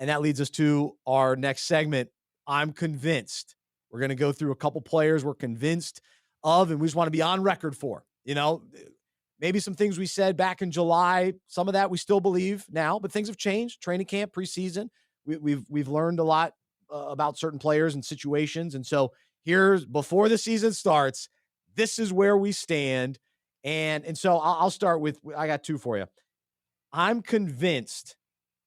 And that leads us to our next segment. I'm convinced. We're going to go through a couple players we're convinced of, and we just want to be on record for. Maybe some things we said back in July, some of that we still believe now, but things have changed. Training camp, preseason, we've learned a lot about certain players and situations. And so here's, before the season starts, this is where we stand. And so I'll start with, I got two for you. I'm convinced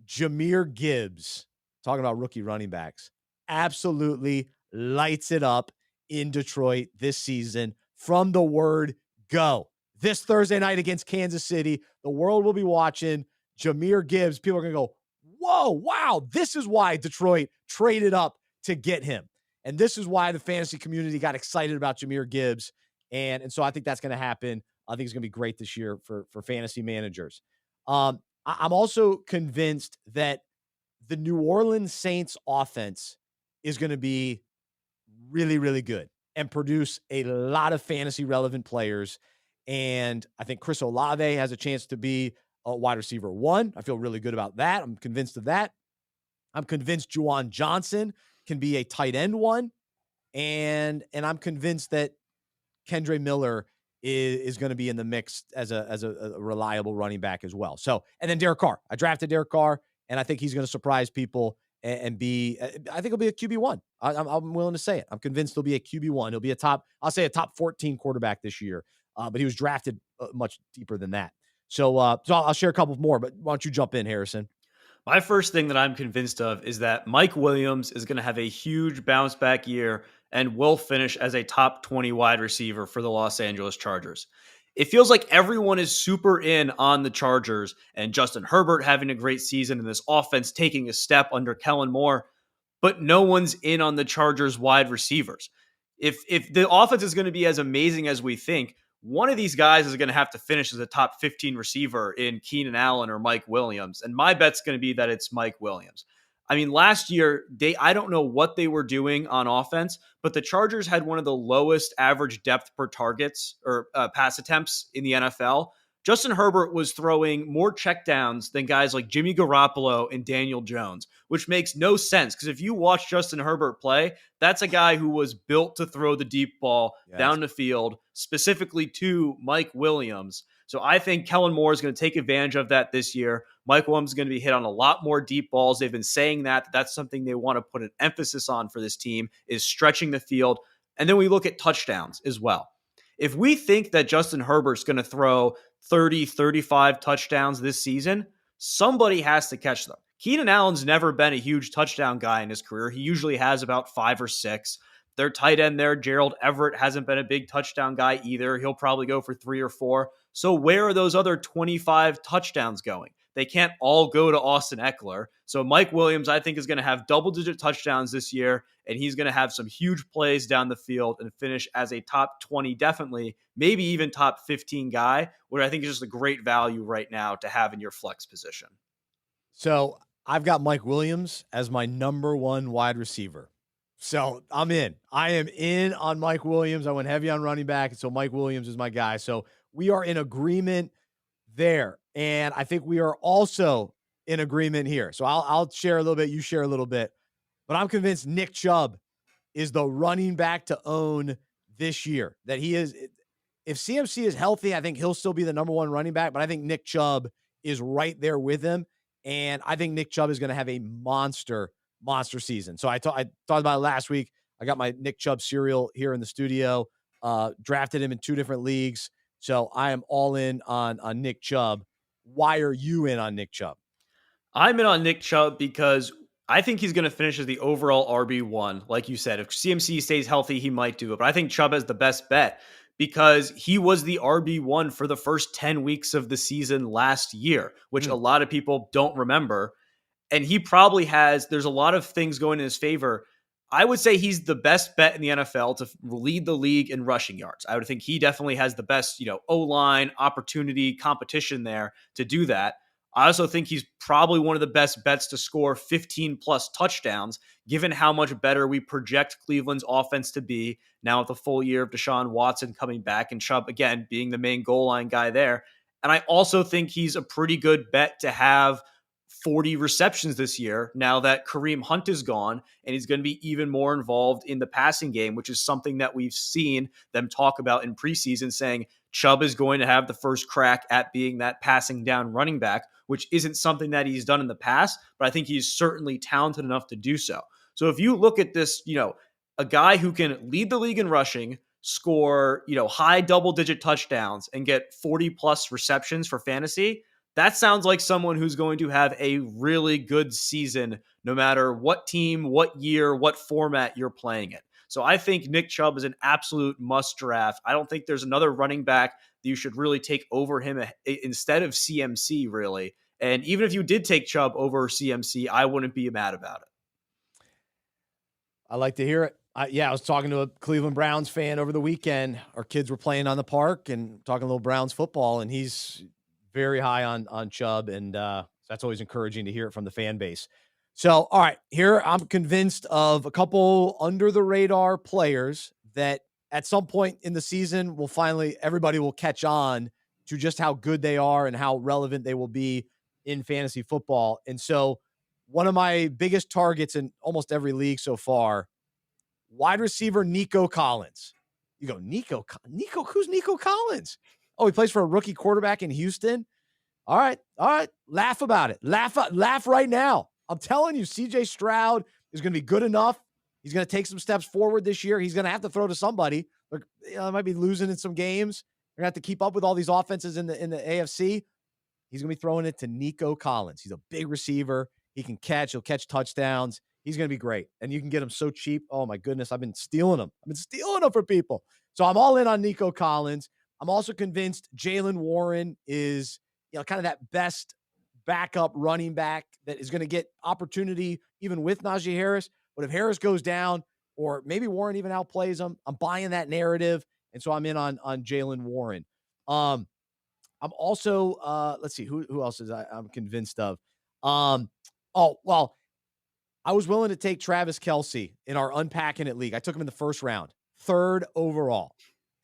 Jahmyr Gibbs, talking about rookie running backs, absolutely lights it up in Detroit this season from the word go. This Thursday night against Kansas City, the world will be watching Jahmyr Gibbs. People are going to go, whoa, wow, this is why Detroit traded up to get him. And this is why the fantasy community got excited about Jahmyr Gibbs. And so I think that's going to happen. I think it's going to be great this year for fantasy managers. I'm also convinced that the New Orleans Saints offense is going to be really, really good and produce a lot of fantasy relevant players. And I think Chris Olave has a chance to be a wide receiver 1. I feel really good about that. I'm convinced of that. I'm convinced Juwan Johnson can be a tight end 1. And I'm convinced that Kendre Miller is going to be in the mix as a reliable running back as well. So, and then Derek Carr. I drafted Derek Carr, and I think he's going to surprise people and be, I think he'll be a QB1. I'm willing to say it. I'm convinced he'll be a QB1. He'll be a top 14 quarterback this year. But he was drafted much deeper than that. So I'll share a couple more, but why don't you jump in, Harrison? My first thing that I'm convinced of is that Mike Williams is going to have a huge bounce back year and will finish as a top 20 wide receiver for the Los Angeles Chargers. It feels like everyone is super in on the Chargers and Justin Herbert having a great season and this offense taking a step under Kellen Moore, but no one's in on the Chargers wide receivers. If the offense is going to be as amazing as we think, one of these guys is going to have to finish as a top 15 receiver in Keenan Allen or Mike Williams. And my bet's going to be that it's Mike Williams. I mean, last year, I don't know what they were doing on offense, but the Chargers had one of the lowest average depth per targets or pass attempts in the NFL. Justin Herbert was throwing more checkdowns than guys like Jimmy Garoppolo and Daniel Jones, which makes no sense because if you watch Justin Herbert play, that's a guy who was built to throw the deep ball down the field, specifically to Mike Williams. So I think Kellen Moore is going to take advantage of that this year. Mike Williams is going to be hit on a lot more deep balls. They've been saying that's something they want to put an emphasis on for this team, is stretching the field. And then we look at touchdowns as well. If we think that Justin Herbert's going to throw 30, 35 touchdowns this season, somebody has to catch them. Keenan Allen's never been a huge touchdown guy in his career. He usually has about 5 or 6. Their tight end there, Gerald Everett, hasn't been a big touchdown guy either. He'll probably go for 3 or 4. So where are those other 25 touchdowns going? They can't all go to Austin Eckler. So Mike Williams, I think, is going to have double-digit touchdowns this year, and he's going to have some huge plays down the field and finish as a top 20, definitely, maybe even top 15 guy, which I think is just a great value right now to have in your flex position. So I've got Mike Williams as my number 1 wide receiver. So I'm in. I am in on Mike Williams. I went heavy on running back, and so Mike Williams is my guy. So we are in agreement there. And I think we are also in agreement here. So I'll share a little bit. You share a little bit. But I'm convinced Nick Chubb is the running back to own this year. That he is. If CMC is healthy, I think he'll still be the number 1 running back. But I think Nick Chubb is right there with him. And I think Nick Chubb is going to have a monster season. So I talked about it last week. I got my Nick Chubb cereal here in the studio, drafted him in 2 different leagues. So I am all in on Nick Chubb. Why are you in on Nick Chubb? I'm in on Nick Chubb because I think he's going to finish as the overall RB1. Like you said, if CMC stays healthy, he might do it. But I think Chubb has the best bet because he was the RB1 for the first 10 weeks of the season last year, which a lot of people don't remember. And he probably there's a lot of things going in his favor. I would say he's the best bet in the NFL to lead the league in rushing yards. I would think he definitely has the best, O-line, opportunity, competition there to do that. I also think he's probably one of the best bets to score 15 plus touchdowns, given how much better we project Cleveland's offense to be now with a full year of Deshaun Watson coming back and Chubb, again, being the main goal line guy there. And I also think he's a pretty good bet to have 40 receptions this year now that Kareem Hunt is gone, and he's going to be even more involved in the passing game, which is something that we've seen them talk about in preseason, saying Chubb is going to have the first crack at being that passing down running back, which isn't something that he's done in the past, but I think he's certainly talented enough to do so. So if you look at this, a guy who can lead the league in rushing, score, high double-digit touchdowns, and get 40-plus receptions for fantasy, that sounds like someone who's going to have a really good season no matter what team, what year, what format you're playing it. So I think Nick Chubb is an absolute must draft. I don't think there's another running back that you should really take over him instead of CMC, really. And even if you did take Chubb over CMC, I wouldn't be mad about it. I like to hear it. I was talking to a Cleveland Browns fan over the weekend. Our kids were playing on the park and talking a little Browns football, and he's very high on Chubb, and that's always encouraging to hear it from the fan base. So, all right, here I'm convinced of a couple under-the-radar players that at some point in the season everybody will catch on to just how good they are and how relevant they will be in fantasy football. And so one of my biggest targets in almost every league so far, wide receiver Nico Collins. You go, Nico, who's Nico Collins? Oh, he plays for a rookie quarterback in Houston. All right. Laugh about it. Laugh right now. I'm telling you, CJ Stroud is going to be good enough. He's going to take some steps forward this year. He's going to have to throw to somebody. They might be losing in some games. They're going to have to keep up with all these offenses in the AFC. He's going to be throwing it to Nico Collins. He's a big receiver. He can catch. He'll catch touchdowns. He's going to be great. And you can get him so cheap. Oh, my goodness. I've been stealing them. For people. So I'm all in on Nico Collins. I'm also convinced Jaylen Warren is, kind of that best backup running back that is going to get opportunity even with Najee Harris. But if Harris goes down, or maybe Warren even outplays him, I'm buying that narrative. And so I'm in on Jaylen Warren. I'm also, let's see, who else is I'm convinced of? I was willing to take Travis Kelce in our Unpacking It league. I took him in the first round, 3rd overall.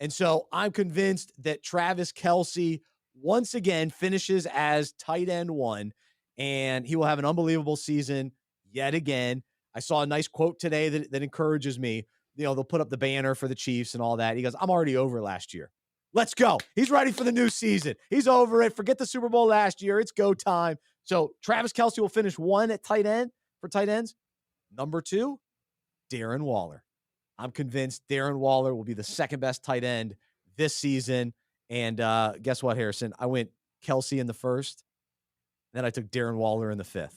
And so I'm convinced that Travis Kelce once again finishes as tight end 1, and he will have an unbelievable season yet again. I saw a nice quote today that encourages me. They'll put up the banner for the Chiefs and all that. He goes, I'm already over last year. Let's go. He's ready for the new season. He's over it. Forget the Super Bowl last year. It's go time. So Travis Kelce will finish 1 at tight end for tight ends. Number 2, Darren Waller. I'm convinced Darren Waller will be the second best tight end this season. And guess what, Harrison? I went Kelce in the 1st. Then I took Darren Waller in the 5th.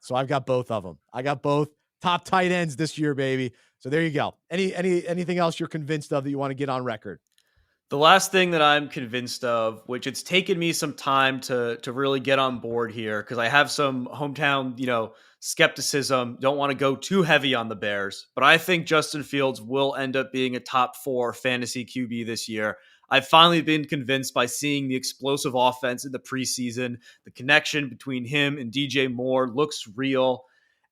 So I've got both of them. I got both top tight ends this year, baby. So there you go. Anything else you're convinced of that you want to get on record? The last thing that I'm convinced of, which it's taken me some time to really get on board here, because I have some hometown, skepticism, don't want to go too heavy on the Bears, but I think Justin Fields will end up being a top 4 fantasy QB this year. I've finally been convinced by seeing the explosive offense in the preseason. The connection between him and DJ Moore looks real.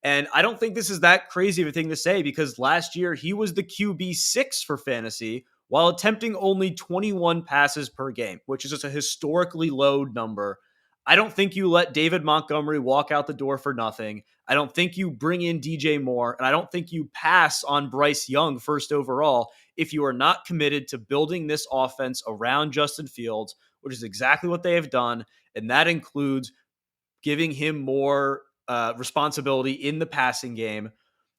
And I don't think this is that crazy of a thing to say, because last year he was the QB 6 for fantasy while attempting only 21 passes per game, which is just a historically low number. I don't think you let David Montgomery walk out the door for nothing. I don't think you bring in DJ Moore, and I don't think you pass on Bryce Young 1st overall if you are not committed to building this offense around Justin Fields, which is exactly what they have done. And that includes giving him more responsibility in the passing game.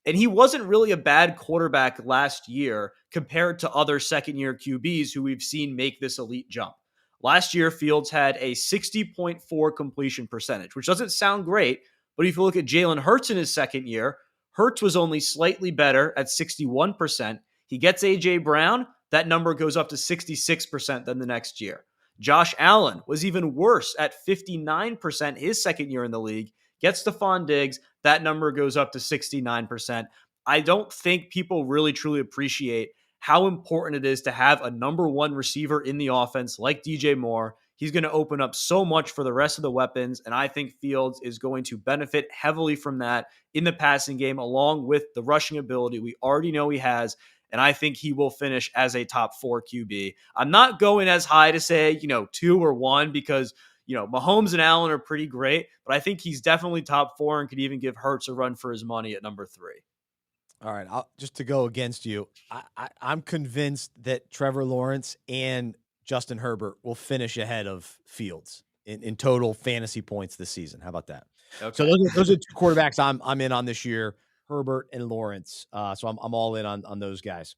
And he wasn't really a bad quarterback last year compared to other second-year QBs who we've seen make this elite jump. Last year, Fields had a 60.4 completion percentage, which doesn't sound great, but if you look at Jalen Hurts in his second year, Hurts was only slightly better at 61%. He gets A.J. Brown, that number goes up to 66% then the next year. Josh Allen was even worse at 59% his second year in the league. Gets Stephon Diggs, that number goes up to 69%. I don't think people really truly appreciate how important it is to have a number 1 receiver in the offense like DJ Moore. He's going to open up so much for the rest of the weapons, and I think Fields is going to benefit heavily from that in the passing game, along with the rushing ability we already know he has, and I think he will finish as a top 4 QB. I'm not going as high to say, 2 or 1, because Mahomes and Allen are pretty great, but I think he's definitely top 4 and could even give Hurts a run for his money at number 3. All right, just to go against you, I'm convinced that Trevor Lawrence and Justin Herbert will finish ahead of Fields in total fantasy points this season. How about that? Okay. So those are 2 quarterbacks I'm in on this year, Herbert and Lawrence. So I'm all in on those guys.